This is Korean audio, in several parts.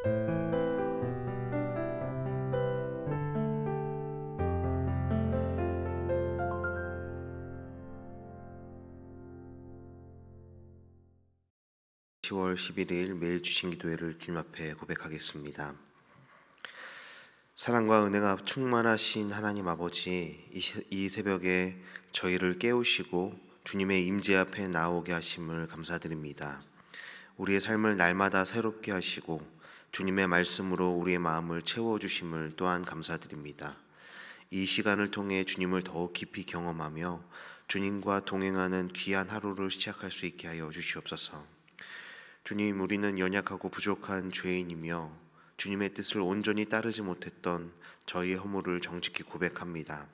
10월 11일 매일 주신 기도회를 주님 앞에 고백하겠습니다. 사랑과 은혜가 충만하신 하나님 아버지, 이 새벽에 저희를 깨우시고 주님의 임재 앞에 나오게 하심을 감사드립니다. 우리의 삶을 날마다 새롭게 하시고 주님의 말씀으로 우리의 마음을 채워주심을 또한 감사드립니다. 이 시간을 통해 주님을 더욱 깊이 경험하며 주님과 동행하는 귀한 하루를 시작할 수 있게 하여 주시옵소서. 주님, 우리는 연약하고 부족한 죄인이며 주님의 뜻을 온전히 따르지 못했던 저희의 허물을 정직히 고백합니다.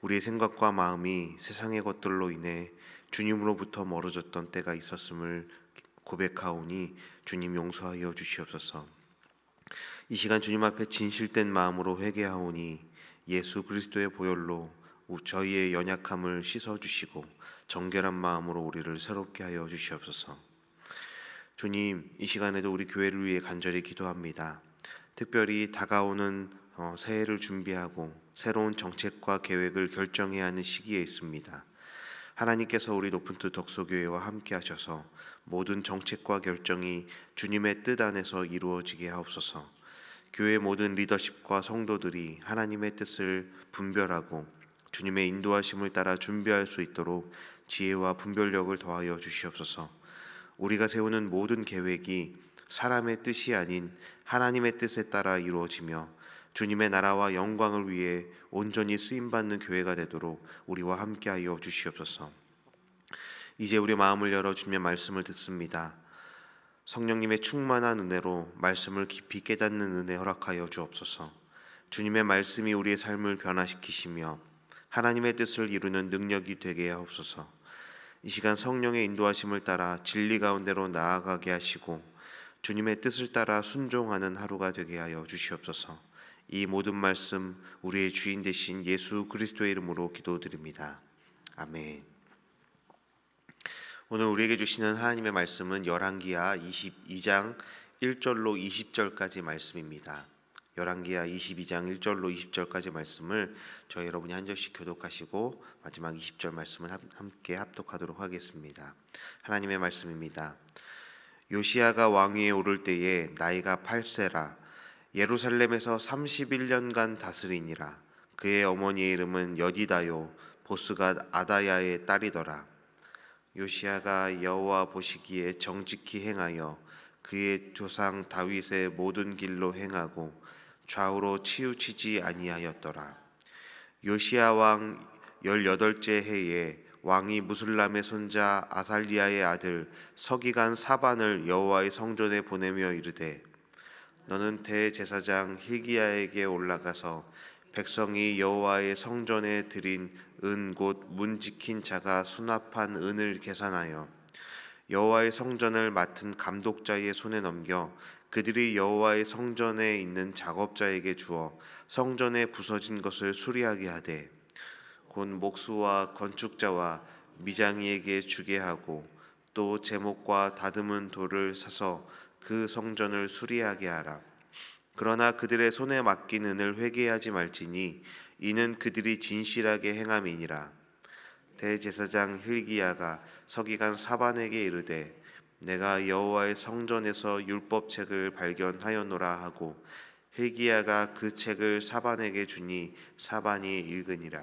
우리의 생각과 마음이 세상의 것들로 인해 주님으로부터 멀어졌던 때가 있었음을 고백하오니 주님 용서하여 주시옵소서. 이 시간 주님 앞에 진실된 마음으로 회개하오니 예수 그리스도의 보혈로 저희의 연약함을 씻어주시고 정결한 마음으로 우리를 새롭게 하여 주시옵소서. 주님, 이 시간에도 우리 교회를 위해 간절히 기도합니다. 특별히 다가오는 새해를 준비하고 새로운 정책과 계획을 결정해야 하는 시기에 있습니다. 하나님께서 우리 높은 뜻 덕소교회와 함께 하셔서 모든 정책과 결정이 주님의 뜻 안에서 이루어지게 하옵소서. 교회 모든 리더십과 성도들이 하나님의 뜻을 분별하고 주님의 인도하심을 따라 준비할 수 있도록 지혜와 분별력을 더하여 주시옵소서. 우리가 세우는 모든 계획이 사람의 뜻이 아닌 하나님의 뜻에 따라 이루어지며 주님의 나라와 영광을 위해 온전히 쓰임받는 교회가 되도록 우리와 함께하여 주시옵소서. 이제 우리 마음을 열어 주님의 말씀을 듣습니다. 성령님의 충만한 은혜로 말씀을 깊이 깨닫는 은혜 허락하여 주옵소서. 주님의 말씀이 우리의 삶을 변화시키시며 하나님의 뜻을 이루는 능력이 되게 하옵소서. 이 시간 성령의 인도하심을 따라 진리 가운데로 나아가게 하시고 주님의 뜻을 따라 순종하는 하루가 되게 하여 주시옵소서. 이 모든 말씀 우리의 주인 되신 예수 그리스도의 이름으로 기도드립니다. 아멘. 오늘 우리에게 주시는 하나님의 말씀은 열왕기하 22장 1절로 20절까지 말씀입니다. 열왕기하 22장 1절로 20절까지 말씀을 저희 여러분이 한 절씩 교독하시고 마지막 20절 말씀을 함께 합독하도록 하겠습니다. 하나님의 말씀입니다. 요시야가 왕위에 오를 때에 나이가 8세라 예루살렘에서 31년간 다스리니라. 그의 어머니의 이름은 여디다요 보스가 아다야의 딸이더라. 요시야가 여호와 보시기에 정직히 행하여 그의 조상 다윗의 모든 길로 행하고 좌우로 치우치지 아니하였더라. 요시야 왕 18째 해에 왕이 무술람의 손자 아살리야의 아들 서기관 사반을 여호와의 성전에 보내며 이르되 너는 대제사장 hil기야에게 올라가서 백성이 여호와의 성전에 드린 은 곧 문 지킨 자가 수납한 은을 계산하여 여호와의 성전을 맡은 감독자의 손에 넘겨 그들이 여호와의 성전에 있는 작업자에게 주어 성전에 부서진 것을 수리하게 하되 곧 목수와 건축자와 미장이에게 주게 하고 또 제목과 다듬은 돌을 사서 그 성전을 수리하게 하라. 그러나 그들의 손에 맡긴 은을 회개하지 말지니 이는 그들이 진실하게 행함이니라. 대제사장 hil기야가 서기관 사반에게 이르되 내가 여호와의 성전에서 율법책을 발견하였노라 하고 hil기야가 그 책을 사반에게 주니 사반이 읽으니라.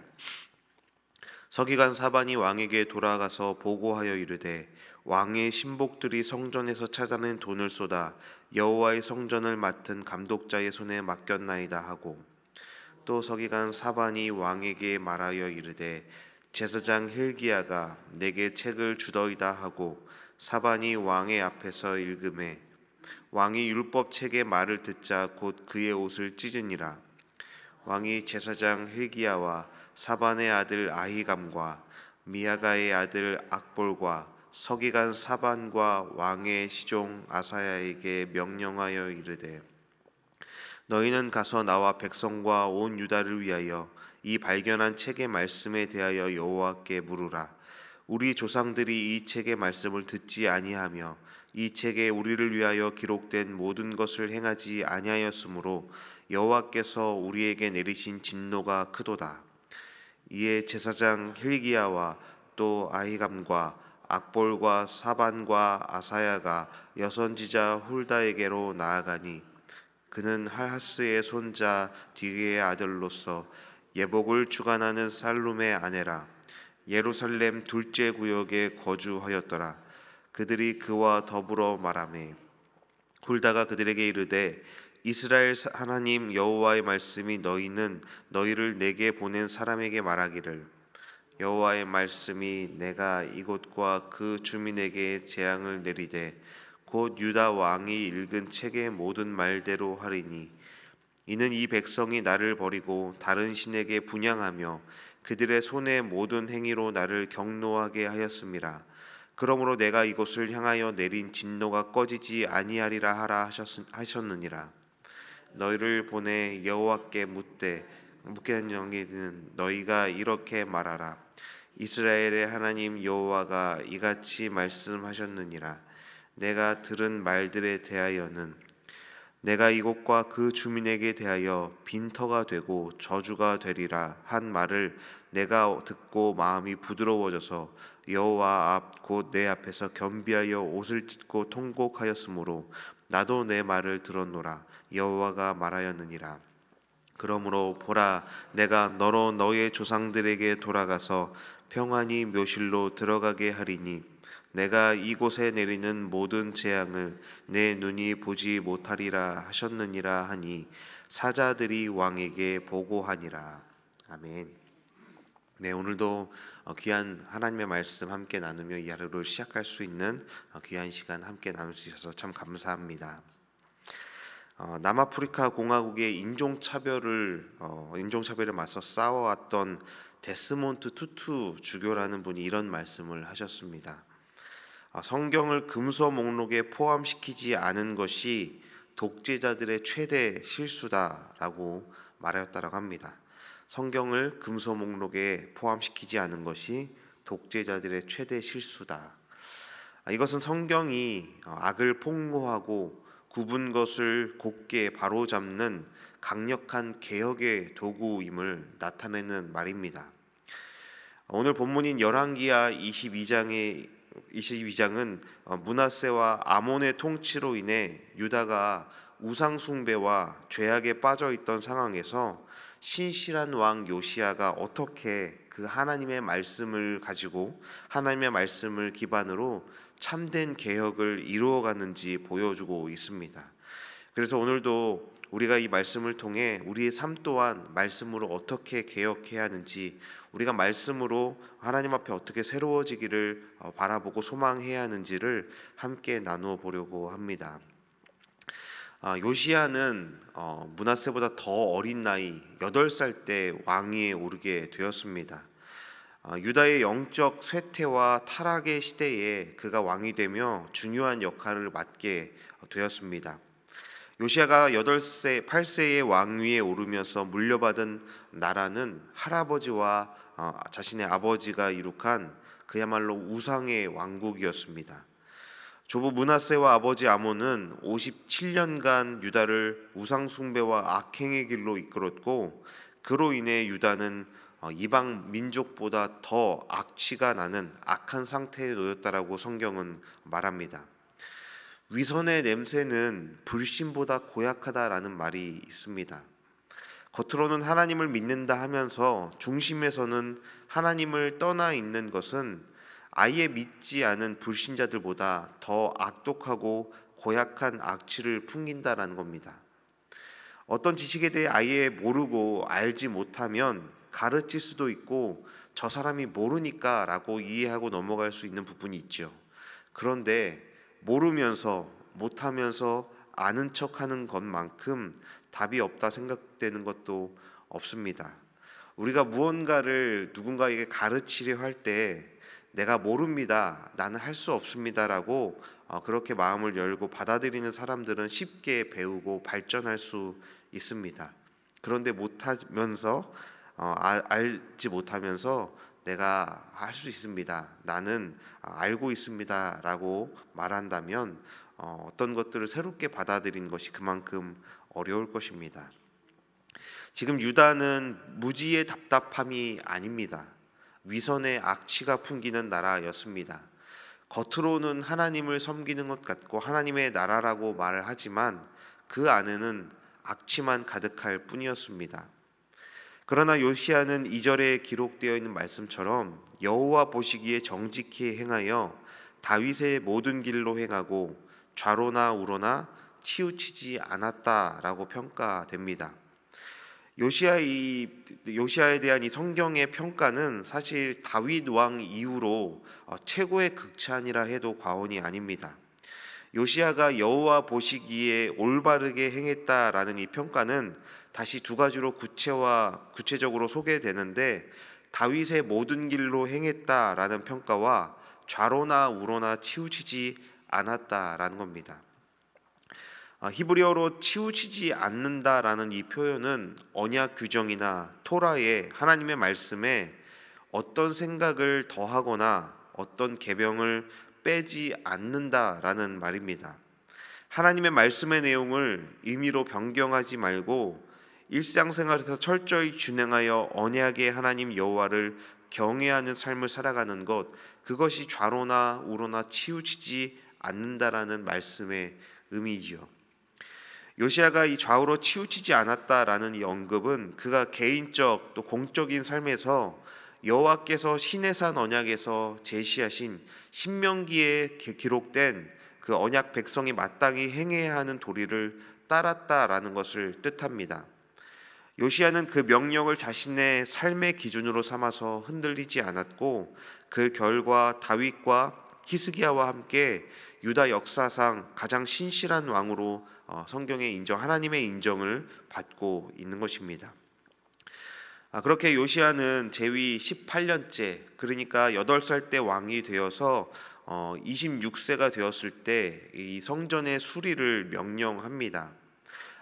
서기관 사반이 왕에게 돌아가서 보고하여 이르되 왕의 신복들이 성전에서 찾아낸 돈을 쏟아 여호와의 성전을 맡은 감독자의 손에 맡겼나이다 하고 또 서기관 사반이 왕에게 말하여 이르되 제사장 hil기야가 내게 책을 주더이다 하고 사반이 왕의 앞에서 읽음에 왕이 율법 책의 말을 듣자 곧 그의 옷을 찢으니라. 왕이 제사장 hil기야와 사반의 아들 아히감과 미야가의 아들 악볼과 서기관 사반과 왕의 시종 아사야에게 명령하여 이르되 너희는 가서 나와 백성과 온 유다를 위하여 이 발견한 책의 말씀에 대하여 여호와께 물으라. 우리 조상들이 이 책의 말씀을 듣지 아니하며 이 책에 우리를 위하여 기록된 모든 것을 행하지 아니하였으므로 여호와께서 우리에게 내리신 진노가 크도다. 이에 제사장 hil기야와 또 아히감과 악볼과 사반과 아사야가 여선지자 훌다에게로 나아가니 그는 할하스의 손자 디게의 아들로서 예복을 주관하는 살룸의 아내라. 예루살렘 둘째 구역에 거주하였더라. 그들이 그와 더불어 말하매 훌다가 그들에게 이르되 이스라엘 하나님 여호와의 말씀이 너희를 내게 보낸 사람에게 말하기를 여호와의 말씀이 내가 이곳과 그 주민에게 재앙을 내리되 곧 유다 왕이 읽은 책의 모든 말대로 하리니 이는 이 백성이 나를 버리고 다른 신에게 분향하며 그들의 손의 모든 행위로 나를 경노하게 하였음이라. 그러므로 내가 이곳을 향하여 내린 진노가 꺼지지 아니하리라 하라 하셨느니라. 너희를 보내 여호와께 묻게 한 영이는 너희가 이렇게 말하라. 이스라엘의 하나님 여호와가 이같이 말씀하셨느니라. 내가 들은 말들에 대하여는 내가 이곳과 그 주민에게 대하여 빈터가 되고 저주가 되리라 한 말을 내가 듣고 마음이 부드러워져서 여호와 앞 곧 내 앞에서 겸비하여 옷을 찢고 통곡하였으므로 나도 내 말을 들었노라. 여호와가 말하였느니라. 그러므로 보라, 내가 너로 너의 조상들에게 돌아가서 평안히 묘실로 들어가게 하리니 내가 이곳에 내리는 모든 재앙을 내 눈이 보지 못하리라 하셨느니라 하니 사자들이 왕에게 보고하니라. 아멘. 네, 오늘도 귀한 하나님의 말씀 함께 나누며 이 하루를 시작할 수 있는 귀한 시간 함께 나눌 수 있어서 참 감사합니다. 남아프리카 공화국의 인종차별에 맞서 싸워왔던 데스몬트 투투 주교라는 분이 이런 말씀을 하셨습니다. 성경을 금서 목록에 포함시키지 않은 것이 독재자들의 최대 실수다라고 말하였다고 합니다. 성경을 금서 목록에 포함시키지 않은 것이 독재자들의 최대 실수다. 이것은 성경이 악을 폭로하고 굽은 것을 곧게 바로잡는 강력한 개혁의 도구임을 나타내는 말입니다. 오늘 본문인 열왕기하 22장은 므낫세와 아몬의 통치로 인해 유다가 우상 숭배와 죄악에 빠져 있던 상황에서 신실한 왕 요시야가 어떻게 그 하나님의 말씀을 가지고 하나님의 말씀을 기반으로 참된 개혁을 이루어가는지 보여주고 있습니다. 그래서 오늘도 우리가 이 말씀을 통해 우리의 삶 또한 말씀으로 어떻게 개혁해야 하는지, 우리가 말씀으로 하나님 앞에 어떻게 새로워지기를 바라보고 소망해야 하는지를 함께 나누어 보려고 합니다. 요시야는 므낫세보다 더 어린 나이 8살 때 왕위에 오르게 되었습니다. 유다의 영적 쇠퇴와 타락의 시대에 그가 왕이 되며 중요한 역할을 맡게 되었습니다. 요시야가 8세의 왕위에 오르면서 물려받은 나라는 할아버지와 자신의 아버지가 이룩한 그야말로 우상의 왕국이었습니다. 조부 므낫세와 아버지 아몬은 57년간 유다를 우상 숭배와 악행의 길로 이끌었고, 그로 인해 유다는 이방 민족보다 더 악취가 나는 악한 상태에 놓였다라고 성경은 말합니다. 위선의 냄새는 불신보다 고약하다라는 말이 있습니다. 겉으로는 하나님을 믿는다 하면서 중심에서는 하나님을 떠나 있는 것은 아예 믿지 않은 불신자들보다 더 악독하고 고약한 악취를 풍긴다라는 겁니다. 어떤 지식에 대해 아예 모르고 알지 못하면 가르칠 수도 있고 저 사람이 모르니까 라고 이해하고 넘어갈 수 있는 부분이 있죠. 그런데 모르면서 못하면서 아는 척하는 것만큼 답이 없다 생각되는 것도 없습니다. 우리가 무언가를 누군가에게 가르치려 할 때 내가 모릅니다, 나는 할 수 없습니다라고 그렇게 마음을 열고 받아들이는 사람들은 쉽게 배우고 발전할 수 있습니다. 그런데 알지 못하면서 내가 할 수 있습니다. 나는 알고 있습니다라고 말한다면 어떤 것들을 새롭게 받아들이는 것이 그만큼 어려울 것입니다. 지금 유다는 무지의 답답함이 아닙니다. 위선의 악취가 풍기는 나라였습니다. 겉으로는 하나님을 섬기는 것 같고 하나님의 나라라고 말을 하지만 그 안에는 악취만 가득할 뿐이었습니다. 그러나 요시야는 2절에 기록되어 있는 말씀처럼 여호와 보시기에 정직히 행하여 다윗의 모든 길로 행하고 좌로나 우로나 치우치지 않았다라고 평가됩니다. 요시야에 대한 이 성경의 평가는 사실 다윗 왕 이후로 최고의 극찬이라 해도 과언이 아닙니다. 요시야가 여호와 보시기에 올바르게 행했다라는 이 평가는 다시 두 가지로 구체적으로 소개되는데, 다윗의 모든 길로 행했다라는 평가와 좌로나 우로나 치우치지 않았다라는 겁니다. 히브리어로 치우치지 않는다라는 이 표현은 언약 규정이나 토라의 하나님의 말씀에 어떤 생각을 더하거나 어떤 계명을 빼지 않는다라는 말입니다. 하나님의 말씀의 내용을 임의로 변경하지 말고 일상생활에서 철저히 준행하여 언약의 하나님 여호와를 경외하는 삶을 살아가는 것, 그것이 좌로나 우로나 치우치지 않는다라는 말씀의 의미지요. 요시야가 이 좌우로 치우치지 않았다라는 이 언급은 그가 개인적 또 공적인 삶에서 여호와께서 시내산 언약에서 제시하신 신명기에 기록된 그 언약 백성이 마땅히 행해야 하는 도리를 따랐다라는 것을 뜻합니다. 요시야는 그 명령을 자신의 삶의 기준으로 삼아서 흔들리지 않았고, 그 결과 다윗과 히스기야와 함께 유다 역사상 가장 신실한 왕으로 성경의 하나님의 인정을 받고 있는 것입니다. 그렇게 요시야는 제위 18년째, 그러니까 8살 때 왕이 되어서 26세가 되었을 때 이 성전의 수리를 명령합니다.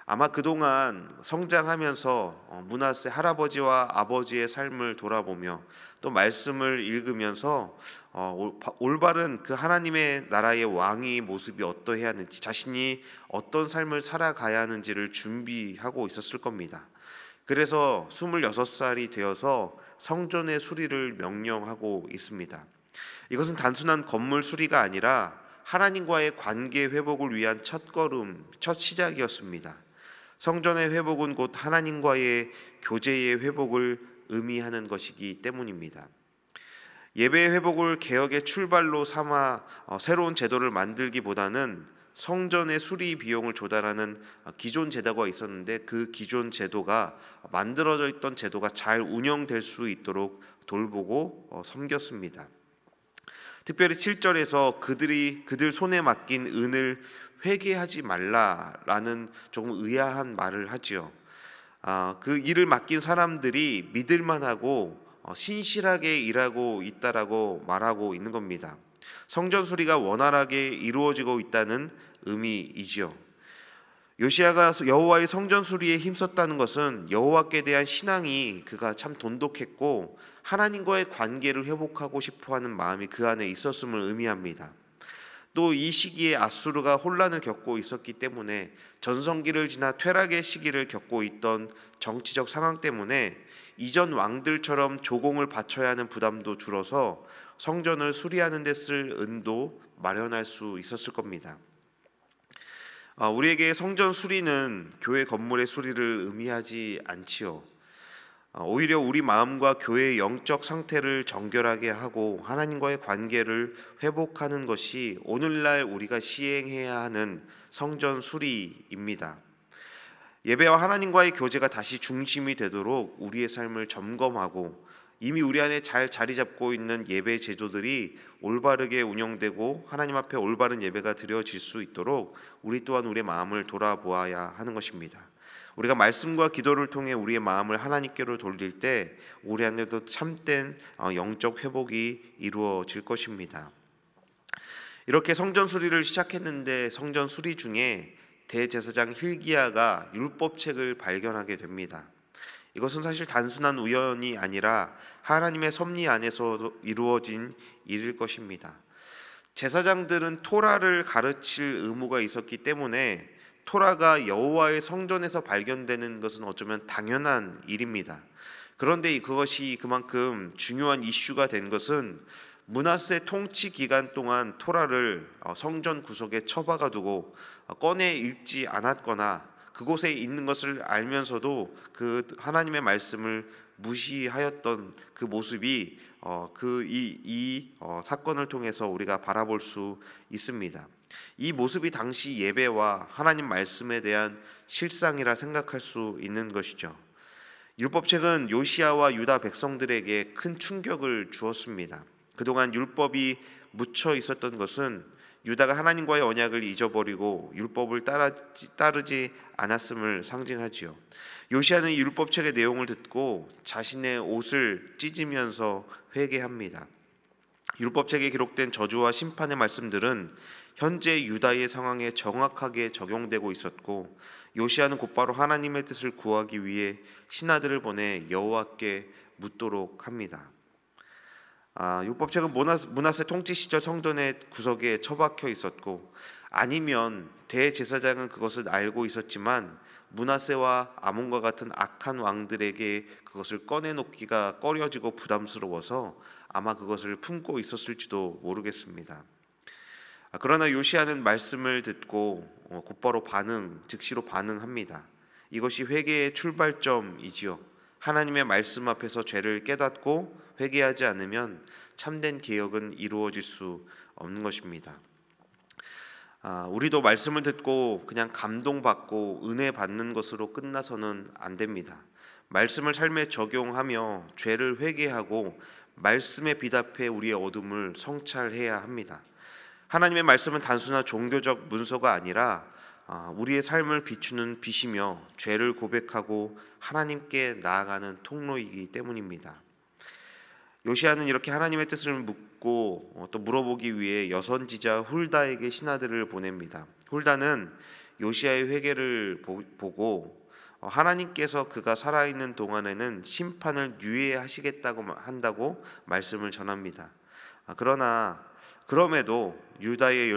아마 그동안 성장하면서 므낫세 할아버지와 아버지의 삶을 돌아보며 또 말씀을 읽으면서 올바른 그 하나님의 나라의 왕의 모습이 어떠해야 하는지, 자신이 어떤 삶을 살아가야 하는지를 준비하고 있었을 겁니다. 그래서 26살이 되어서 성전의 수리를 명령하고 있습니다. 이것은 단순한 건물 수리가 아니라 하나님과의 관계 회복을 위한 첫걸음, 첫 시작이었습니다. 성전의 회복은 곧 하나님과의 교제의 회복을 의미하는 것이기 때문입니다. 예배의 회복을 개혁의 출발로 삼아 새로운 제도를 만들기보다는 성전의 수리 비용을 조달하는 기존 제도가 있었는데, 그 기존 제도가 만들어져 있던 제도가 잘 운영될 수 있도록 돌보고 섬겼습니다. 특별히 7절에서 그들 손에 맡긴 은을 회개하지 말라라는 조금 의아한 말을 하지요. 그 일을 맡긴 사람들이 믿을만하고 신실하게 일하고 있다라고 말하고 있는 겁니다. 성전 수리가 원활하게 이루어지고 있다는 의미이지요. 요시야가 여호와의 성전 수리에 힘썼다는 것은 여호와께 대한 신앙이 그가 참 돈독했고 하나님과의 관계를 회복하고 싶어하는 마음이 그 안에 있었음을 의미합니다. 또 이 시기에 아수르가 혼란을 겪고 있었기 때문에, 전성기를 지나 퇴락의 시기를 겪고 있던 정치적 상황 때문에 이전 왕들처럼 조공을 바쳐야 하는 부담도 줄어서 성전을 수리하는 데 쓸 은도 마련할 수 있었을 겁니다. 우리에게 성전 수리는 교회 건물의 수리를 의미하지 않지요. 오히려 우리 마음과 교회의 영적 상태를 정결하게 하고 하나님과의 관계를 회복하는 것이 오늘날 우리가 시행해야 하는 성전 수리입니다. 예배와 하나님과의 교제가 다시 중심이 되도록 우리의 삶을 점검하고, 이미 우리 안에 잘 자리 잡고 있는 예배 제도들이 올바르게 운영되고 하나님 앞에 올바른 예배가 드려질 수 있도록 우리 또한 우리의 마음을 돌아보아야 하는 것입니다. 우리가 말씀과 기도를 통해 우리의 마음을 하나님께로 돌릴 때 우리 안에도 참된 영적 회복이 이루어질 것입니다. 이렇게 성전 수리를 시작했는데, 성전 수리 중에 대제사장 hil기야가 율법책을 발견하게 됩니다. 이것은 사실 단순한 우연이 아니라 하나님의 섭리 안에서 이루어진 일일 것입니다. 제사장들은 토라를 가르칠 의무가 있었기 때문에 토라가 여호와의 성전에서 발견되는 것은 어쩌면 당연한 일입니다. 그런데 그것이 그만큼 중요한 이슈가 된 것은 므낫세 통치 기간 동안 토라를 성전 구석에 처박아 두고 꺼내 읽지 않았거나 그곳에 있는 것을 알면서도 그 하나님의 말씀을 무시하였던 그 모습이 이 사건을 통해서 우리가 바라볼 수 있습니다. 이 모습이 당시 예배와 하나님 말씀에 대한 실상이라 생각할 수 있는 것이죠. 율법책은 요시야와 유다 백성들에게 큰 충격을 주었습니다. 그동안 율법이 묻혀 있었던 것은 유다가 하나님과의 언약을 잊어버리고 율법을 따르지 않았음을 상징하지요. 요시야는 이 율법책의 내용을 듣고 자신의 옷을 찢으면서 회개합니다. 율법책에 기록된 저주와 심판의 말씀들은 현재 유다의 상황에 정확하게 적용되고 있었고 요시야는 곧바로 하나님의 뜻을 구하기 위해 신하들을 보내 여호와께 묻도록 합니다. 율법책은 므낫세 통치 시절 성전의 구석에 처박혀 있었고 아니면 대제사장은 그것을 알고 있었지만 므낫세와 아몬과 같은 악한 왕들에게 그것을 꺼내놓기가 꺼려지고 부담스러워서 아마 그것을 품고 있었을지도 모르겠습니다. 그러나 요시야는 말씀을 듣고 곧바로 즉시로 반응합니다. 이것이 회개의 출발점이지요. 하나님의 말씀 앞에서 죄를 깨닫고 회개하지 않으면 참된 개혁은 이루어질 수 없는 것입니다. 우리도 말씀을 듣고 그냥 감동받고 은혜 받는 것으로 끝나서는 안 됩니다. 말씀을 삶에 적용하며 죄를 회개하고 말씀에 비답해 우리의 어둠을 성찰해야 합니다. 하나님의 말씀은 단순한 종교적 문서가 아니라 우리의 삶을 비추는 빛이며 죄를 고백하고 하나님께 나아가는 통로이기 때문입니다. 요시야는 이렇게 하나님의 뜻을 묻고 또 물어보기 위해 여선지자 훌다에게 신하들을 보냅니다. 훌다는 요시야의 회개를 보고 하나님께서 그가 살아있는 동안에는 심판을 한다고 말씀을 전합니다. 그럼에도 유다의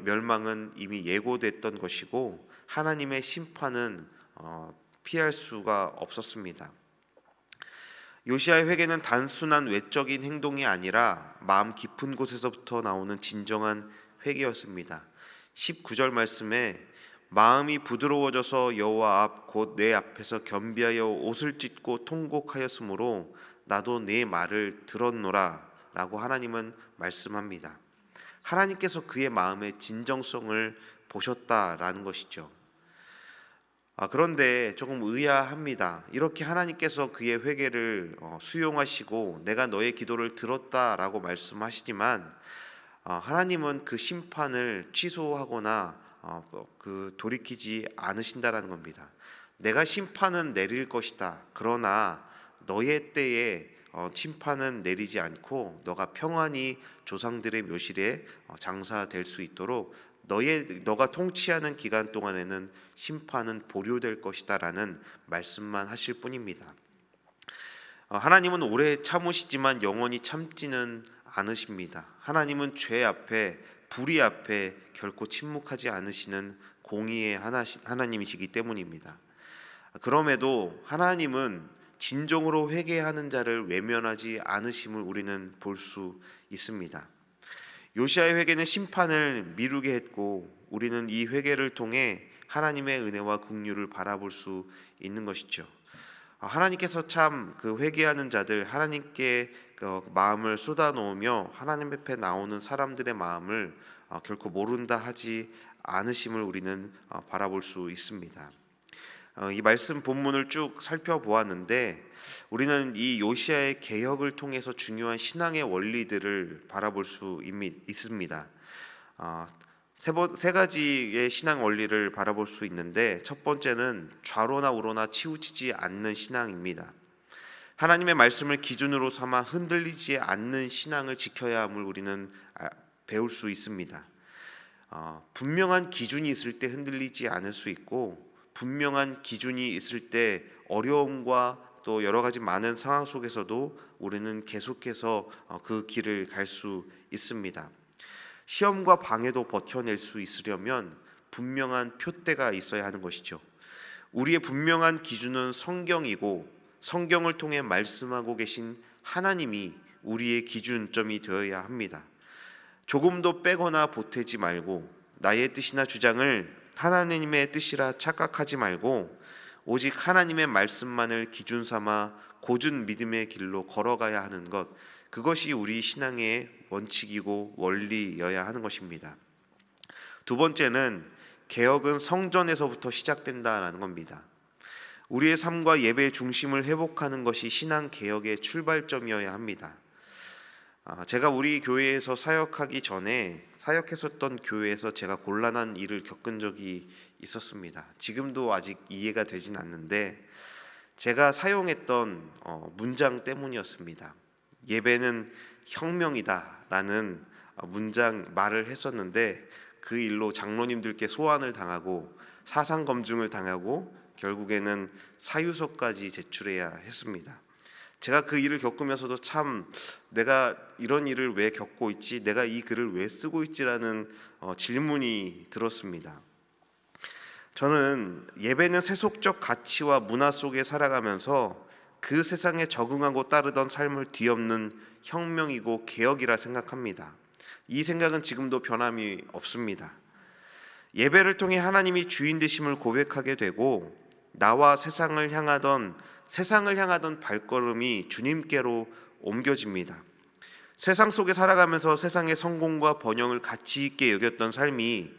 멸망은 이미 예고됐던 것이고 하나님의 심판은 피할 수가 없었습니다. 요시야의 회개는 단순한 외적인 행동이 아니라 마음 깊은 곳에서부터 나오는 진정한 회개였습니다. 19절 말씀에 마음이 부드러워져서 여호와 앞 곧 내 앞에서 겸비하여 옷을 찢고 통곡하였으므로 나도 네 말을 들었노라 라고 하나님은 말씀합니다. 하나님께서 그의 마음의 진정성을 보셨다라는 것이죠. 그런데 조금 의아합니다. 이렇게 하나님께서 그의 회개를 수용하시고 내가 너의 기도를 들었다라고 말씀하시지만 하나님은 그 심판을 취소하거나 돌이키지 않으신다라는 겁니다. 내가 심판은 내릴 것이다. 그러나 너의 때에 심판은 내리지 않고 너가 평안히 조상들의 묘실에 장사될 수 있도록 너가 통치하는 기간 동안에는 심판은 보류될 것이다라는 말씀만 하실 뿐입니다. 하나님은 오래 참으시지만 영원히 참지는 않으십니다. 하나님은 죄 앞에 불의 앞에 결코 침묵하지 않으시는 공의의 하나님이시기 때문입니다. 그럼에도 하나님은 진정으로 회개하는 자를 외면하지 않으심을 우리는 볼 수 있습니다. 요시야의 회개는 심판을 미루게 했고 우리는 이 회개를 통해 하나님의 은혜와 긍휼을 바라볼 수 있는 것이죠. 하나님께서 참 그 회개하는 자들 하나님께 마음을 쏟아놓으며 하나님 앞에 나오는 사람들의 마음을 결코 모른다 하지 않으심을 우리는 바라볼 수 있습니다. 이 말씀 본문을 쭉 살펴보았는데 우리는 이 요시야의 개혁을 통해서 중요한 신앙의 원리들을 바라볼 수 있습니다. 세 가지의 신앙 원리를 바라볼 수 있는데 첫 번째는 좌로나 우로나 치우치지 않는 신앙입니다. 하나님의 말씀을 기준으로 삼아 흔들리지 않는 신앙을 지켜야 함을 우리는 배울 수 있습니다. 분명한 기준이 있을 때 흔들리지 않을 수 있고 분명한 기준이 있을 때 어려움과 또 여러 가지 많은 상황 속에서도 우리는 계속해서 그 길을 갈 수 있습니다. 시험과 방해도 버텨낼 수 있으려면 분명한 표대가 있어야 하는 것이죠. 우리의 분명한 기준은 성경이고 성경을 통해 말씀하고 계신 하나님이 우리의 기준점이 되어야 합니다. 조금도 빼거나 보태지 말고 나의 뜻이나 주장을 하나님의 뜻이라 착각하지 말고 오직 하나님의 말씀만을 기준 삼아 고준 믿음의 길로 걸어가야 하는 것, 그것이 우리 신앙의 원칙이고 원리여야 하는 것입니다. 두 번째는 개혁은 성전에서부터 시작된다라는 겁니다. 우리의 삶과 예배의 중심을 회복하는 것이 신앙 개혁의 출발점이어야 합니다. 제가 우리 교회에서 사역하기 전에 사역했었던 교회에서 제가 곤란한 일을 겪은 적이 있었습니다. 지금도 아직 이해가 되진 않는데 제가 사용했던 문장 때문이었습니다. 예배는 혁명이다라는 말을 했었는데 그 일로 장로님들께 소환을 당하고 사상 검증을 당하고 결국에는 사유서까지 제출해야 했습니다. 제가 그 일을 겪으면서도 참 내가 이런 일을 왜 겪고 있지? 내가 이 글을 왜 쓰고 있지라는 질문이 들었습니다. 저는 예배는 세속적 가치와 문화 속에 살아가면서 그 세상에 적응하고 따르던 삶을 뒤엎는 혁명이고 개혁이라 생각합니다. 이 생각은 지금도 변함이 없습니다. 예배를 통해 하나님이 주인 되심을 고백하게 되고 나와 세상을 향하던 발걸음이 주님께로 옮겨집니다. 세상 속에 살아가면서 세상의 성공과 번영을 가치 있게 여겼던 삶이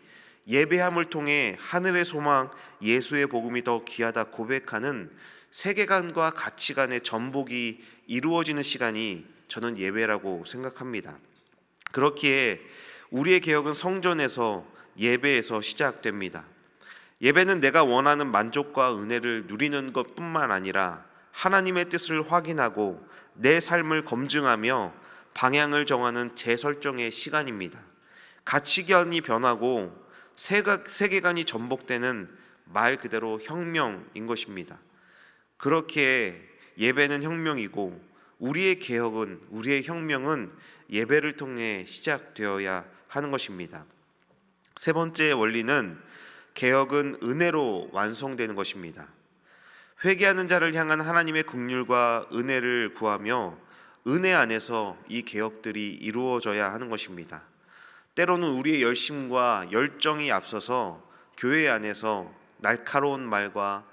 예배함을 통해 하늘의 소망 예수의 복음이 더 귀하다 고백하는 세계관과 가치관의 전복이 이루어지는 시간이 저는 예배라고 생각합니다. 그렇기에 우리의 개혁은 성전에서 예배에서 시작됩니다. 예배는 내가 원하는 만족과 은혜를 누리는 것뿐만 아니라 하나님의 뜻을 확인하고 내 삶을 검증하며 방향을 정하는 재설정의 시간입니다. 가치관이 변하고 세계관이 전복되는 말 그대로 혁명인 것입니다. 그렇기에 예배는 혁명이고 우리의 혁명은 예배를 통해 시작되어야 하는 것입니다. 세 번째 원리는 개혁은 은혜로 완성되는 것입니다. 회개하는 자를 향한 하나님의 긍휼과 은혜를 구하며 은혜 안에서 이 개혁들이 이루어져야 하는 것입니다. 때로는 우리의 열심과 열정이 앞서서 교회 안에서 날카로운 말과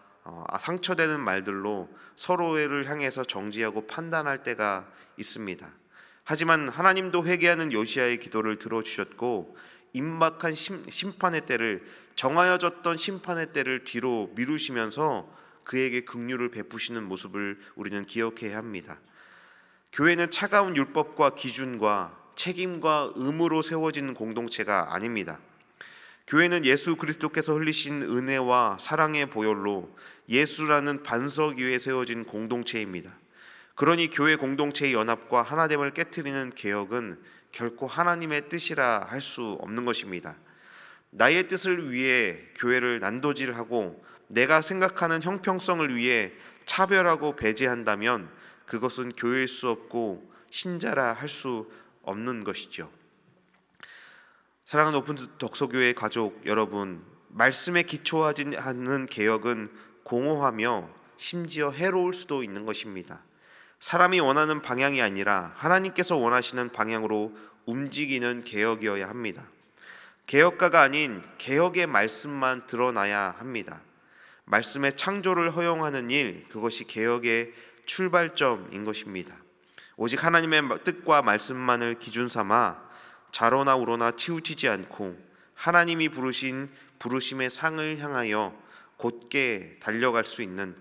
상처되는 말들로 서로를 향해서 정죄하고 판단할 때가 있습니다. 하지만 하나님도 회개하는 요시야의 기도를 들어주셨고 임박한 심판의 때를 정하여졌던 심판의 때를 뒤로 미루시면서 그에게 긍휼을 베푸시는 모습을 우리는 기억해야 합니다. 교회는 차가운 율법과 기준과 책임과 의무로 세워진 공동체가 아닙니다. 교회는 예수 그리스도께서 흘리신 은혜와 사랑의 보혈로 예수라는 반석 위에 세워진 공동체입니다. 그러니 교회 공동체의 연합과 하나됨을 깨트리는 개혁은 결코 하나님의 뜻이라 할 수 없는 것입니다. 나의 뜻을 위해 교회를 난도질하고 내가 생각하는 형평성을 위해 차별하고 배제한다면 그것은 교회일 수 없고 신자라 할 수 없는 것이죠. 사랑하는 오픈 덕소교회 가족 여러분, 말씀에 기초하지 않는 개혁은 공허하며 심지어 해로울 수도 있는 것입니다. 사람이 원하는 방향이 아니라 하나님께서 원하시는 방향으로 움직이는 개혁이어야 합니다. 개혁가가 아닌 개혁의 말씀만 드러나야 합니다. 말씀의 창조를 허용하는 일, 그것이 개혁의 출발점인 것입니다. 오직 하나님의 뜻과 말씀만을 기준 삼아 좌로나 우로나 치우치지 않고 하나님이 부르신 부르심의 상을 향하여 곧게 달려갈 수 있는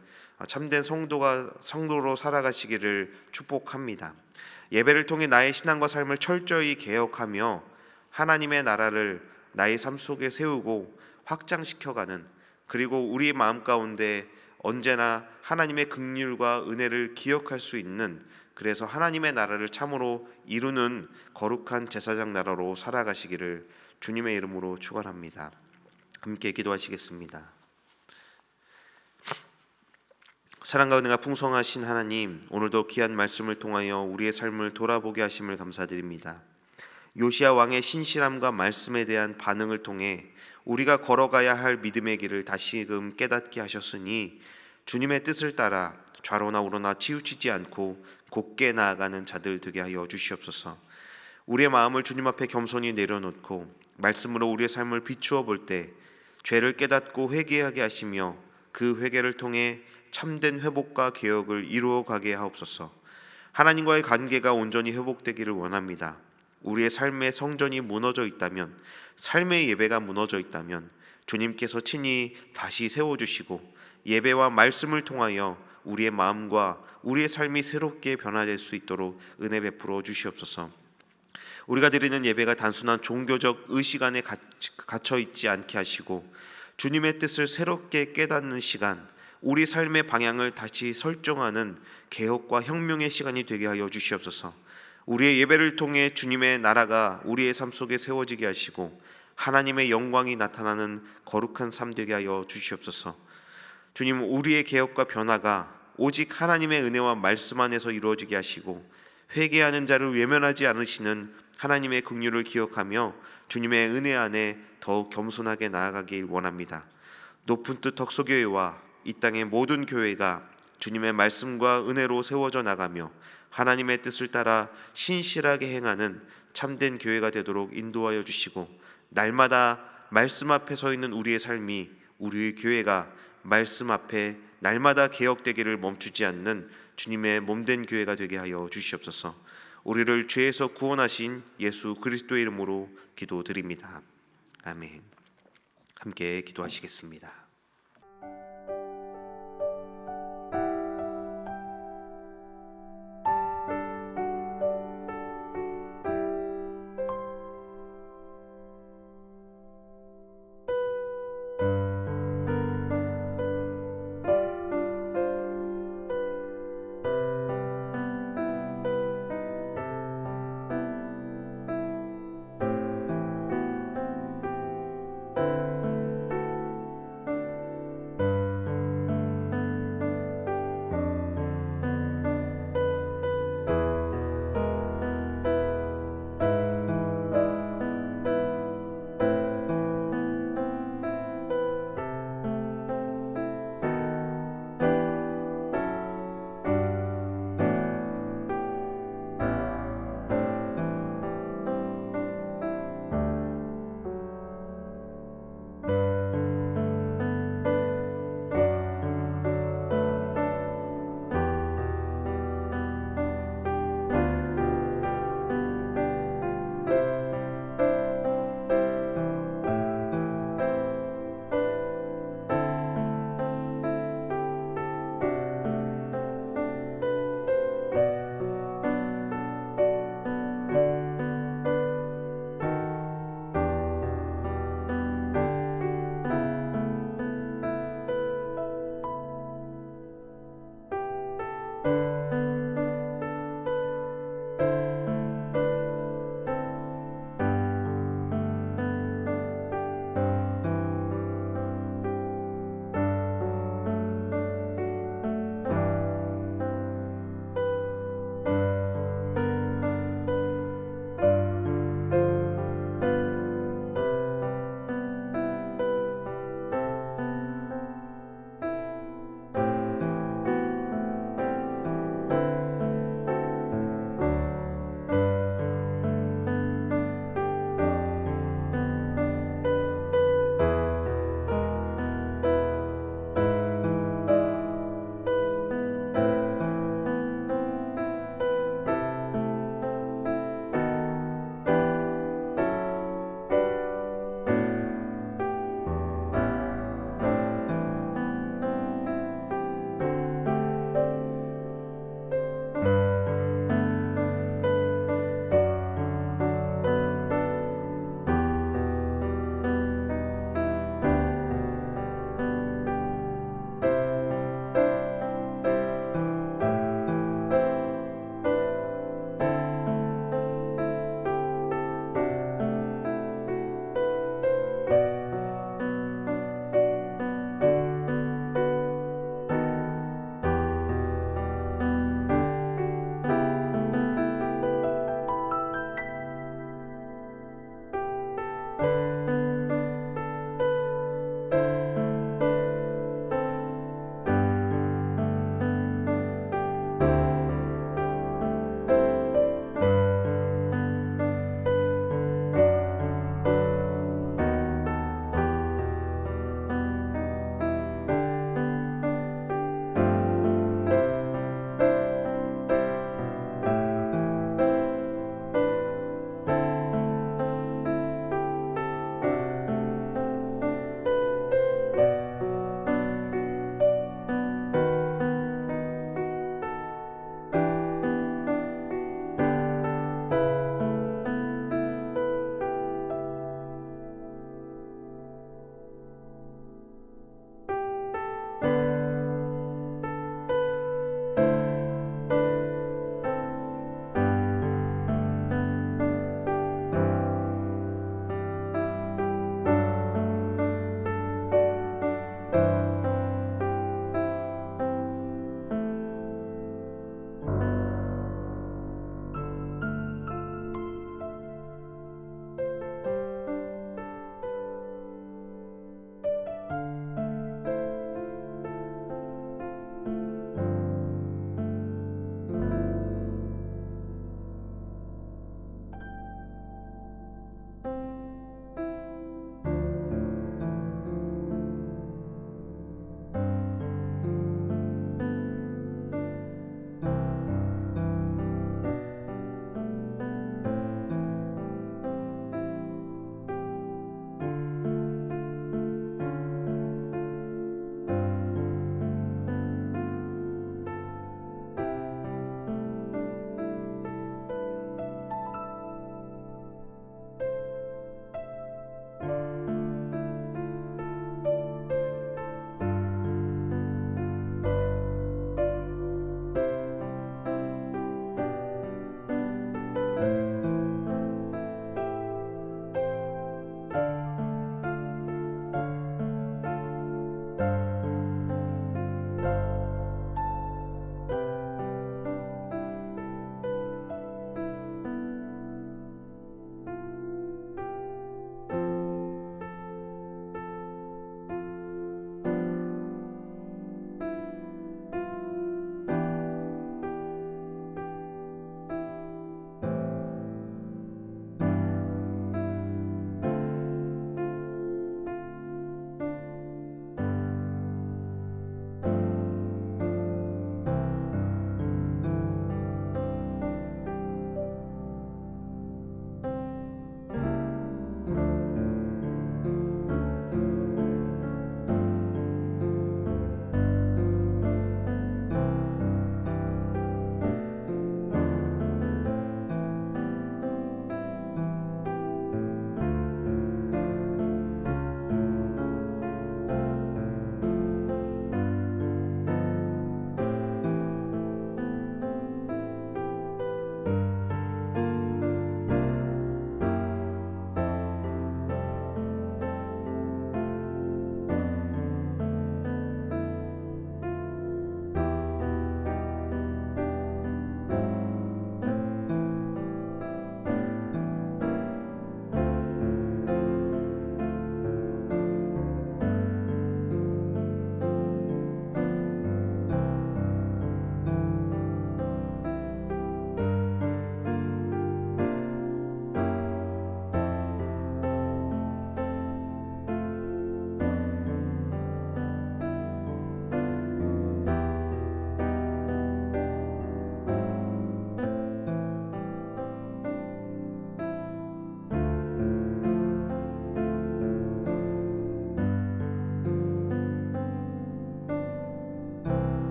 참된 성도로 살아가시기를 축복합니다. 예배를 통해 나의 신앙과 삶을 철저히 개혁하며 하나님의 나라를 나의 삶 속에 세우고 확장시켜가는, 그리고 우리의 마음 가운데 언제나 하나님의 긍휼과 은혜를 기억할 수 있는, 그래서 하나님의 나라를 참으로 이루는 거룩한 제사장 나라로 살아가시기를 주님의 이름으로 축원합니다. 함께 기도하시겠습니다. 사랑과 은혜가 풍성하신 하나님, 오늘도 귀한 말씀을 통하여 우리의 삶을 돌아보게 하심을 감사드립니다. 요시야 왕의 신실함과 말씀에 대한 반응을 통해 우리가 걸어가야 할 믿음의 길을 다시금 깨닫게 하셨으니 주님의 뜻을 따라 좌로나 우로나 치우치지 않고 곧게 나아가는 자들 되게 하여 주시옵소서. 우리의 마음을 주님 앞에 겸손히 내려놓고 말씀으로 우리의 삶을 비추어 볼 때 죄를 깨닫고 회개하게 하시며 그 회개를 통해 참된 회복과 개혁을 이루어 가게 하옵소서. 하나님과의 관계가 온전히 회복되기를 원합니다. 우리의 삶의 성전이 무너져 있다면, 삶의 예배가 무너져 있다면 주님께서 친히 다시 세워주시고 예배와 말씀을 통하여 우리의 마음과 우리의 삶이 새롭게 변화될 수 있도록 은혜 베풀어 주시옵소서. 우리가 드리는 예배가 단순한 종교적 의식 안에 갇혀 있지 않게 하시고 주님의 뜻을 새롭게 깨닫는 시간, 우리 삶의 방향을 다시 설정하는 개혁과 혁명의 시간이 되게 하여 주시옵소서. 우리의 예배를 통해 주님의 나라가 우리의 삶 속에 세워지게 하시고 하나님의 영광이 나타나는 거룩한 삶 되게 하여 주시옵소서. 주님, 우리의 개혁과 변화가 오직 하나님의 은혜와 말씀 안에서 이루어지게 하시고 회개하는 자를 외면하지 않으시는 하나님의 긍휼을 기억하며 주님의 은혜 안에 더욱 겸손하게 나아가길 원합니다. 높은 뜻 덕소교회와 이 땅의 모든 교회가 주님의 말씀과 은혜로 세워져 나가며 하나님의 뜻을 따라 신실하게 행하는 참된 교회가 되도록 인도하여 주시고 날마다 말씀 앞에 서 있는 우리의 삶이, 우리의 교회가 말씀 앞에 날마다 개혁되기를 멈추지 않는 주님의 몸된 교회가 되게 하여 주시옵소서. 우리를 죄에서 구원하신 예수 그리스도의 이름으로 기도드립니다. 아멘. 함께 기도하시겠습니다.